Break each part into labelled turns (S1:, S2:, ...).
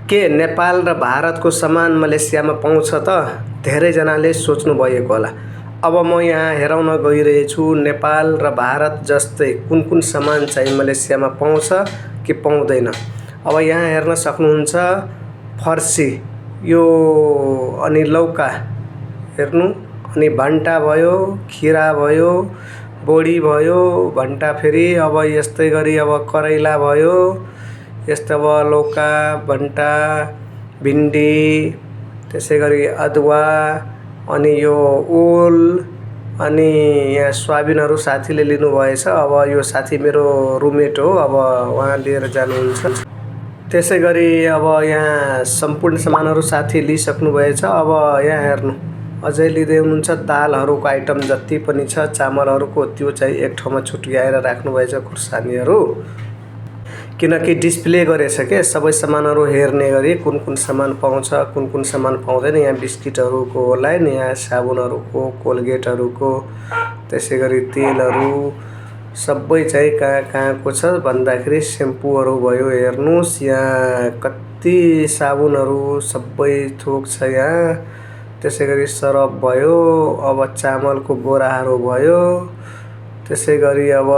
S1: के नेपाल र भारतको सामान मलेसियामा पाउँछ त? धेरैजनाले सोच्नु भएको होला। अब म यहाँ हेराउन गइरहेछु नेपाल र भारत जस्तै कुन कुन सामान चाहिँ मलेसियामा पाउँछ कि पाउँदैन। अब यहाँ हेर्न सक्नुहुन्छ फर्सी यो, अनि लौका हेर्नु, अनि भन्टा भयो, खिरा भयो, बोडी भयो, भन्टा फेरि अब यस्तै गरी अब करैला भयो, यस्तै अब लौका, भन्टा, भिन्डी, त्यसै गरी अदुवा, अनि यो ओल, अनि यहाँ सोयाबिनहरू साथीले लिनुभएछ। अब यो साथी मेरो रुममेट हो, अब उहाँ लिएर जानुहुन्छ। त्यसै गरी अब यहाँ सम्पूर्ण सामानहरू साथी लिइसक्नु भएछ। अब यहाँ हेर्नु, अझै लिँदै हुनुहुन्छ। दालहरूको आइटम जति पनि छ चामलहरूको त्यो चाहिँ एक ठाउँमा छुट्याएर राख्नुभएछ खुर्सानीहरू, किनकि डिस्प्ले गरेछ के सबै सामानहरू हेर्ने गरी कुन कुन सामान पाउँछ कुन कुन सामान पाउँदैन। यहाँ बिस्किटहरूको लाइन, यहाँ साबुनहरूको, कोलगेटहरूको, त्यसै गरी तेलहरू सबै चाहिँ कहाँ कहाँको छ भन्दाखेरि सेम्पूहरू भयो, हेर्नुहोस् यहाँ कति साबुनहरू सबै थोक छ यहाँ। त्यसै गरी सरफ भयो, अब चामलको बोराहरू भयो, त्यसै गरी अब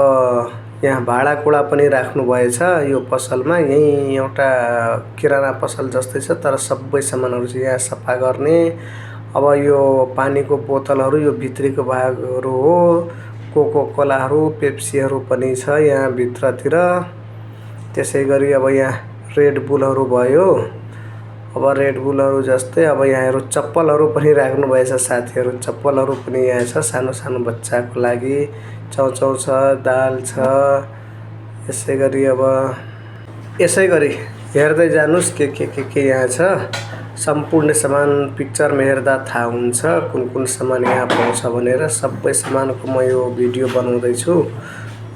S1: यहाँ भाँडाकुँडा पनि राख्नुभएछ यो पसलमा। यही एउटा किराना पसल जस्तै छ तर सबै सामानहरू चाहिँ यहाँ सफा गर्ने। अब यो पानीको बोतलहरू यो भित्रीको भागहरू हो। कोको कोलाहरू, पेप्सीहरू पनि छ यहाँ भित्रतिर। त्यसै गरी अब यहाँ रेड बुलहरू भयो। अब रेड बुलहरू जस्तै अब यहाँहरू चप्पलहरू पनि राख्नुभएछ साथीहरू। चप्पलहरू पनि यहाँ छ सानो सानो बच्चाको लागि। चाउचाउ छ, दाल छ, यसै गरी अब यसै गरी हेर्दै जानुस् के यहाँ छ। सम्पूर्ण सामान पिक्चरमा हेर्दा थाहा हुन्छ कुन कुन सामान यहाँ पाउँछ भनेर। सबै सामानको म यो भिडियो बनाउँदैछु।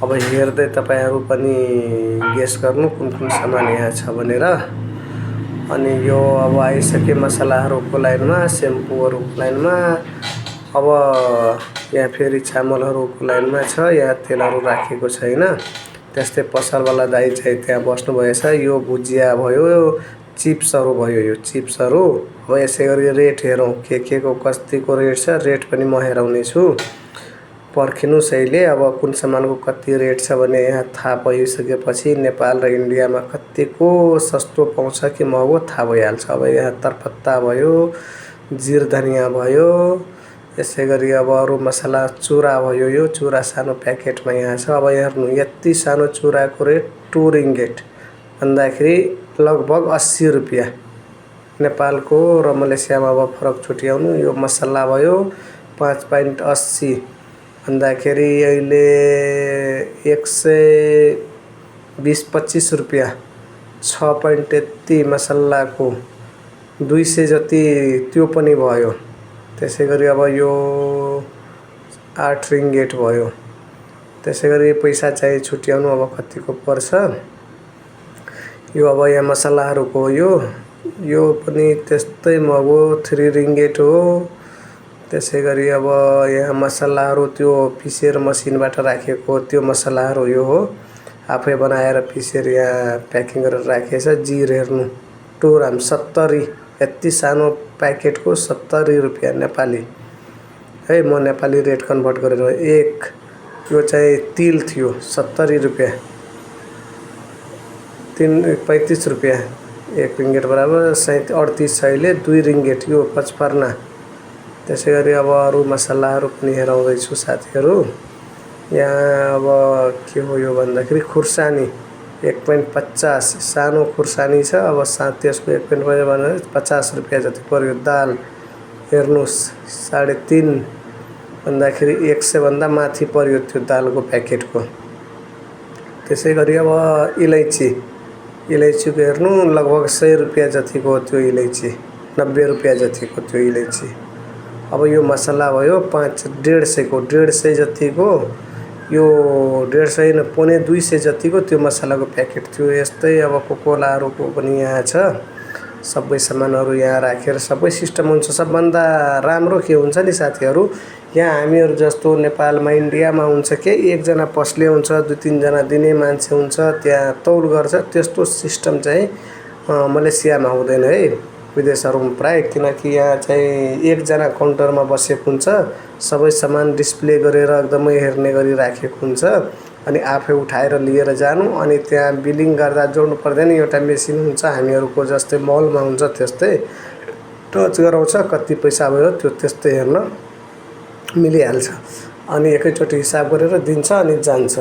S1: अब हेर्दै तपाईँहरू पनि गेस गर्नु कुन कुन सामान यहाँ छ भनेर। अनि यो अब आइसके मसलाहरूको लाइनमा, सेम्पूहरूको लाइनमा। अब यहाँ फेरि चामलहरूको लाइनमा छ, यहाँ तेलहरू राखेको छैन। त्यस्तै पसलवाला दाइ चाहिँ त्यहाँ बस्नुभएछ। यो भुजिया भयो, चिप्सहरू भयो, यो चिप्सहरू। अब यसै गरी रेट हेरौँ के को कतिको रेट छ, रेट पनि म हेराउने छु। पर्खिनुहोस् अहिले। अब कुन सामानको कति रेट छ भने यहाँ थाहा पाइसकेपछि नेपाल र इन्डियामा कतिको सस्तो पाउँछ कि महँगो थाहा भइहाल्छ। अब यहाँ तरपत्ता भयो, जिरधनिया भयो, यसै गरी अब अरू मसला चुरा भयो। यो चुरा सानो प्याकेटमा यहाँ छ। अब हेर्नु यति सानो चुराको रेट 2 रिङ्गेट भन्दाखेरि लगभग 80 रुपियाँ नेपालको र मलेसियामा। अब फरक छुट्याउनु। यो मसला भयो 5.80 भन्दाखेरि अहिले 120-25 रुपियाँ। 6.30 मसलाको 200 जति त्यो पनि भयो। त्यसै गरी अब यो 8 रिङ्गेट भयो। त्यसै गरी पैसा चाहिँ छुट्याउनु अब कतिको पर्छ। यो अब यहाँ मसलाहरूको यो पनि त्यस्तै महँगो 3 रिङ्गेट हो। त्यसै गरी अब यहाँ मसलाहरू त्यो पिसेर मसिनबाट राखेको त्यो मसलाहरू यो हो। आफै बनाएर पिसेर यहाँ प्याकिङ गरेर राखेछ। जिर हेर्नु 2 ग्राम 70, यति सानो प्याकेटको 70 रुपियाँ नेपाली है। म नेपाली रेट कन्भर्ट गरेर यो चाहिँ तिल थियो 70 रुपियाँ, 35 रुपियाँ। 1 रिङ्गेट बराबर 38 छ अहिले। 2 रिङ्गेट यो पचफर्ना। त्यसै गरी अब अरू मसलाहरू पनि हेराउँदैछु साथीहरू। यहाँ अब के हो यो भन्दाखेरि खुर्सानी 1.50 सानो खुर्सानी छ। अब त्यसको 1.50 रुपियाँ जति पर्यो। दाल हेर्नुहोस् 3.5 भन्दाखेरि 100 भन्दा माथि पर्यो त्यो दालको प्याकेटको। त्यसै गरी अब इलाइचीको हेर्नु लगभग 100 रुपियाँ जतिको त्यो इलाइची, 90 रुपियाँ जतिको त्यो इलाइची। अब यो मसला भयो 150 जतिको, यो 150 न 250 जतिको त्यो मसलाको प्याकेट थियो। यस्तै अब कोकोलाहरूको पनि यहाँ छ। सबै सामानहरू यहाँ राखेर सबै सिस्टम हुन्छ। सबभन्दा राम्रो के हुन्छ नि साथीहरू, यहाँ हामीहरू जस्तो नेपालमा इन्डियामा हुन्छ के एकजना पस्ले हुन्छ, 2-3 जना दिने मान्छे हुन्छ, त्यहाँ तौल गर्छ। त्यस्तो सिस्टम चाहिँ मलेसियामा हुँदैन है, विदेशहरूमा प्राय, किनकि यहाँ चाहिँ एकजना काउन्टरमा बसेको हुन्छ, सबै सामान डिस्प्ले गरेर एकदमै हेर्ने गरी राखेको हुन्छ, अनि आफै उठाएर लिएर जानु, अनि त्यहाँ बिलिङ गर्दा जोड्नु पर्दैन, एउटा मेसिन हुन्छ हामीहरूको जस्तै मलमा हुन्छ त्यस्तै, टच गराउँछ कति पैसा भयो त्यो त्यस्तै हेर्न मिलिहाल्छ, अनि एकैचोटि हिसाब गरेर दिन्छ अनि जान्छ।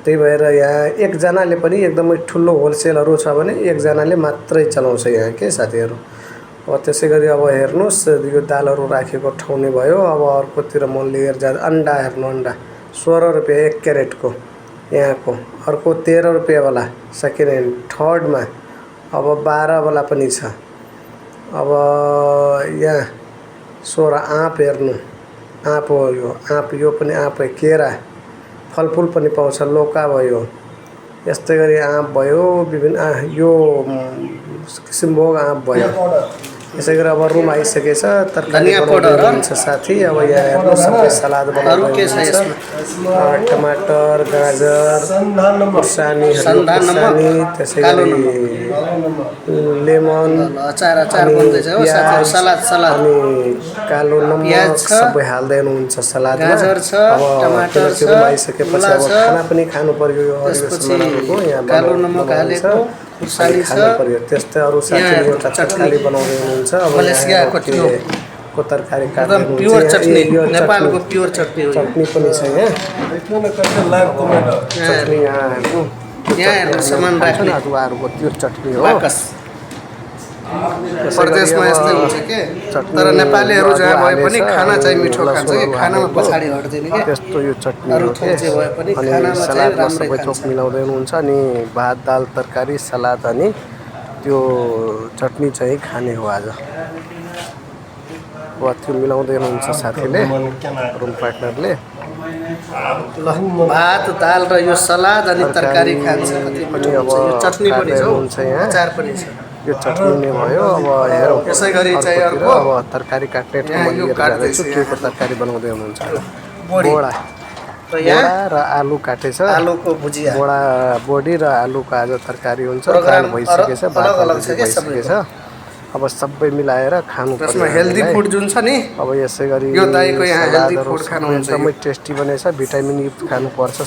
S1: त्यही भएर यहाँ एकजनाले पनि एकदमै ठुलो होलसेलहरू छ भने एकजनाले मात्रै चलाउँछ यहाँ के साथीहरू। अब त्यसै गरी अब हेर्नुहोस् यो दालहरू राखेको ठाउँ नै भयो। अब अर्कोतिर म लिएर जाँदा अन्डा हेर्नु, अन्डा 16 रुपियाँ 1 क्यारेटको यहाँको, अर्को 13 रुपियाँवाला सेकेन्ड ह्यान्ड, थर्डमा अब 12 वाला पनि छ। अब यहाँ 16 आँप हेर्नु, आँप हो यो, आँप यो पनि आँप है, केरा फलफुल पनि पाउँछ, लौका भयो, यस्तै गरी आँप भयो, विभिन्न यो किसिमभोग आँप भयो। यसै गरी अब रुम आइसकेछ, तरकारी बनाउनुहुन्छ साथी। अब यहाँ हेर्नु सबै सलाद बनाउनुहुन्छ, टमाटर, गाजर, खुर्सानी, त्यसै गरी लेमन, प्याज अनि कालो नमक सबै हाल्दै हुनुहुन्छ सलादमा। अब किनकि रुम आइसकेपछि अब खाना पनि खानु पर्यो, यो हरियो सामानहरूको यहाँ बनाउनुहुन्छ खानु पर्यो। त्यस्तै अरू साथीहरू एउटा तरकारी बनाउँदै हुनुहुन्छ। अब को तरकारी
S2: नेपालको प्योर चटनी
S1: पनि छ यहाँ, चटनी यहाँ
S2: सामान राख्ने
S1: अदुवाहरूको त्यो चटनी हो।
S2: प्रदेशमा यस्तै हुन्छ के, तर नेपालीहरू जहाँ भए पनि खाना चाहिँ मिठो खान्छ कि, खानामा पछाडि हट्दैन के।
S1: त्यस्तो यो चटनी
S2: अरू थोक जे भए पनि खानामा चाहिँ
S1: सलादमा सबै
S2: राम्रै
S1: थोक
S2: खान्छ।
S1: मिलाउँदै हुनुहुन्छ, अनि भात दाल तरकारी सलाद अनि त्यो चटनी चाहिँ खाने हो आज। अब त्यो मिलाउँदै हुनुहुन्छ साथीले, रुम पार्टनरले।
S2: भात दाल र यो सलाद अनि तरकारी खान्छ, कति मिठो हुन्छ। यो चटनी पनि छ, अचार पनि छ।
S1: यो चटनी नै भयो। अब हेरौँ
S2: यसै गरी चाहिँ अर्को
S1: अब तरकारी काट्ने ठाउँमा लिएर जाँदैछु, के को तरकारी बनाउँदै हुनुहुन्छ। बोडा र आलु काटेछ,
S2: आलुको भुजिया,
S1: बोडा बोडी र आलुको आज तरकारी हुन्छ। दाल भइसकेछ, भात भइसकेछ, अब सबै मिलाएर खानु पर्छ।
S2: त्यसमा हेल्दी फुड जुन छ नि,
S1: अब यसै गरी
S2: यो दाइको यहाँ हेल्दी फुड खानुहुन्छ,
S1: एकदमै टेस्टी बनेछ, भिटामिन युक्त खानुपर्छ।